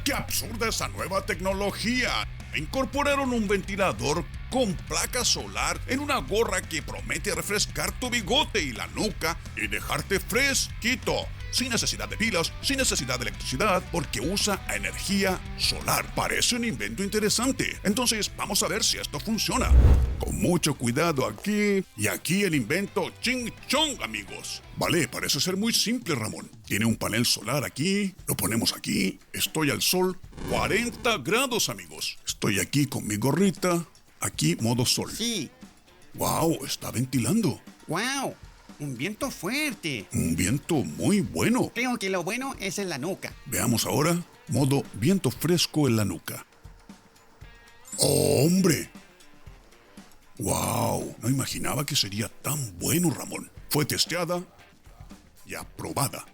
¡Qué absurda esa nueva tecnología! Incorporaron un ventilador con placa solar en una gorra que promete refrescar tu bigote y la nuca y dejarte fresquito, sin necesidad de pilas, sin necesidad de electricidad, porque usa energía solar. Parece un invento interesante. Entonces vamos a ver si esto funciona. Con mucho cuidado aquí y aquí el invento Ching Chong, amigos. Vale, parece ser muy simple, Ramón. Tiene un panel solar aquí, lo ponemos aquí, estoy al sol, 40 grados, amigos. Estoy aquí con mi gorrita, aquí modo sol. Sí. ¡Wow! Está ventilando. ¡Wow! Un viento fuerte. Un viento muy bueno. Creo que lo bueno es en la nuca. Veamos ahora, modo viento fresco en la nuca. ¡Oh, hombre! ¡Wow! No imaginaba que sería tan bueno, Ramón. Fue testeada y aprobada.